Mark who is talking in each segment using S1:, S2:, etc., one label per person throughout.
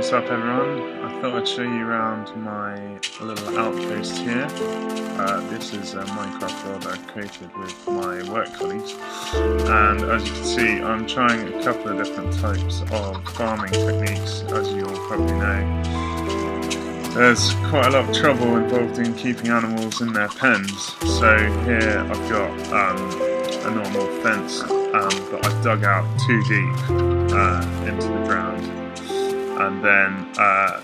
S1: What's up everyone? I thought I'd show you around my little outpost here. This is a Minecraft world I've created with my work colleagues, and as you can see I'm trying a couple of different types of farming techniques. As you all probably know, there's quite a lot of trouble involved in keeping animals in their pens. So here I've got a normal fence, but I've dug out too deep into the ground, and then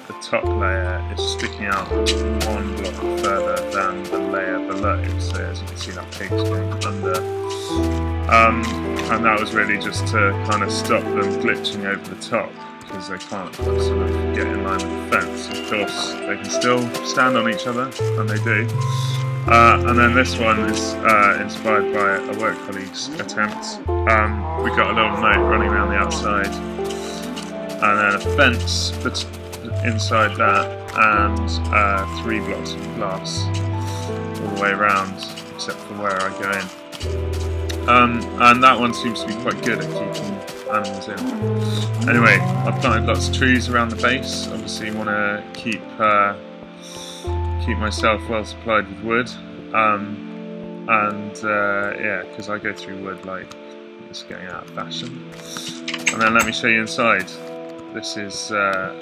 S1: the top layer is sticking out one block further than the layer below. So as you can see, that pig's going under, and that was really just to kind of stop them glitching over the top, because they can't sort of get in line with the fence. Of course, they can still stand on each other, and they do. And then this one is inspired by a work colleague's attempt. We've got a little moat running around the outside, and then a fence inside that, and 3 blocks of glass all the way around, except for where I go in. And that one seems to be quite good at keeping animals in. Anyway, I've planted lots of trees around the base. Obviously want to keep myself well supplied with wood, yeah, because I go through wood like it's getting out of fashion. And then let me show you inside. This is a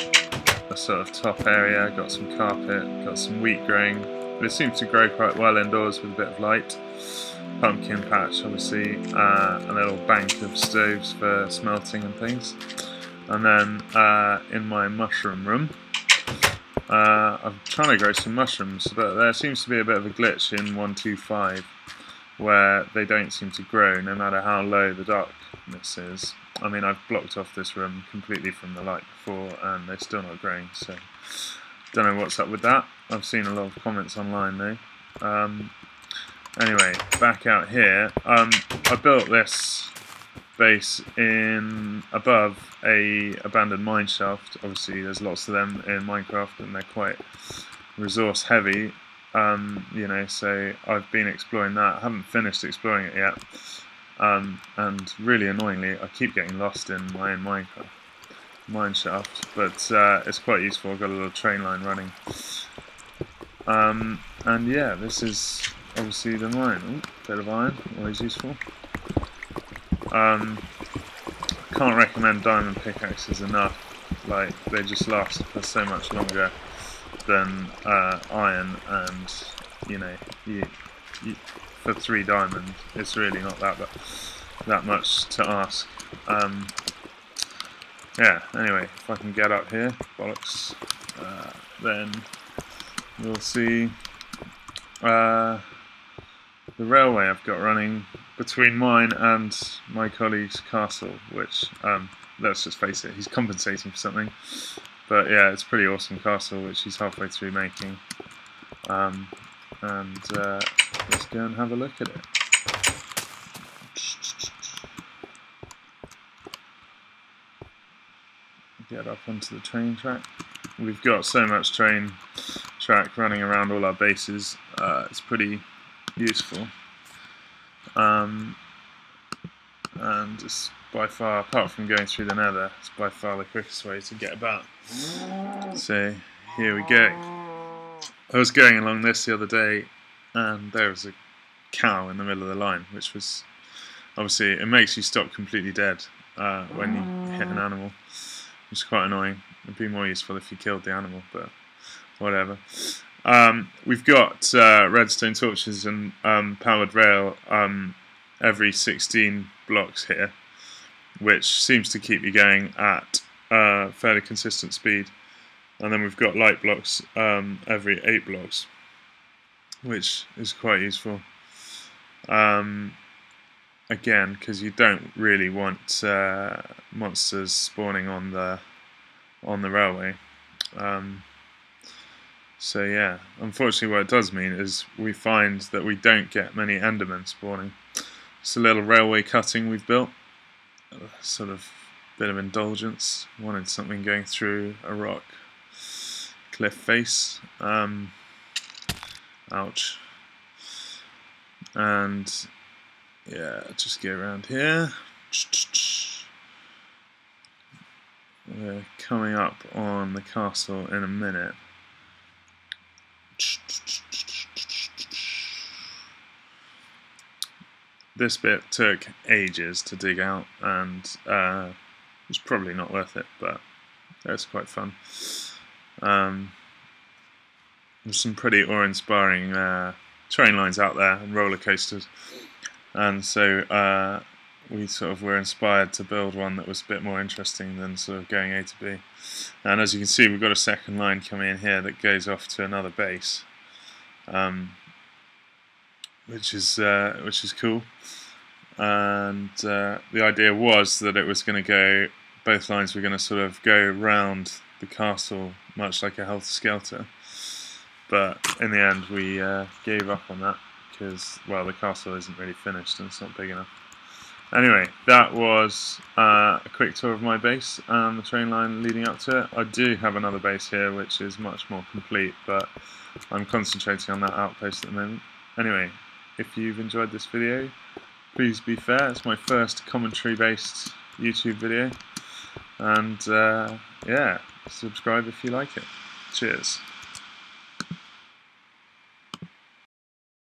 S1: sort of top area. Got some carpet, got some wheat growing, but it seems to grow quite well indoors with a bit of light. Pumpkin patch, obviously, a little bank of stoves for smelting and things. And then in my mushroom room, I'm trying to grow some mushrooms, but there seems to be a bit of a glitch in 1.2.5 where they don't seem to grow no matter how low the darkness is. I mean, I've blocked off this room completely from the light before and they're still not growing, so don't know what's up with that. I've seen a lot of comments online though. Anyway, back out here, I built this base in above a abandoned mine shaft. Obviously there's lots of them in Minecraft and they're quite resource heavy, you know, so I've been exploring that. I haven't finished exploring it yet, and really annoyingly I keep getting lost in my own Minecraft mine shaft, but it's quite useful. I've got a little train line running, and yeah, this is obviously the mine. Ooh, bit of iron, always useful. Can't recommend diamond pickaxes enough. Like, they just last for so much longer than iron, and you know, for 3 diamonds, it's really not that much to ask. Yeah. Anyway, if I can get up here, bollocks, then we'll see the railway I've got running between mine and my colleague's castle, which, let's just face it, he's compensating for something. But yeah, it's a pretty awesome castle, which he's halfway through making. Let's go and have a look at it. Get up onto the train track. We've got so much train track running around all our bases, it's pretty useful. And it's by far, apart from going through the nether, it's by far the quickest way to get about. So here we go. I was going along this the other day and there was a cow in the middle of the line, which was, obviously it makes you stop completely dead when you hit an animal, which is quite annoying. It'd be more useful if you killed the animal, but whatever. We've got redstone torches and powered rail every 16 blocks here, which seems to keep you going at fairly consistent speed. And then we've got light blocks every 8 blocks, which is quite useful. Again, because you don't really want monsters spawning on the railway. So yeah, unfortunately what it does mean is we find that we don't get many endermen spawning. It's a little railway cutting we've built, sort of bit of indulgence. Wanted something going through a rock cliff face. Ouch. And yeah, just get around here. we're coming up on the castle in a minute. This bit took ages to dig out, and it's probably not worth it, but it's quite fun. There's some pretty awe-inspiring train lines out there and roller coasters, and so we sort of were inspired to build one that was a bit more interesting than sort of going A to B. And as you can see, we've got a second line coming in here that goes off to another base, which is cool. And the idea was that it was going to go, both lines were going to sort of go round the castle much like a helter-skelter, but in the end we gave up on that because, well, the castle isn't really finished and it's not big enough. Anyway, that was a quick tour of my base and the train line leading up to it. I do have another base here which is much more complete, but I'm concentrating on that outpost at the moment. Anyway, if you've enjoyed this video, please be fair. It's my first commentary-based YouTube video, and yeah, subscribe if you like it. Cheers.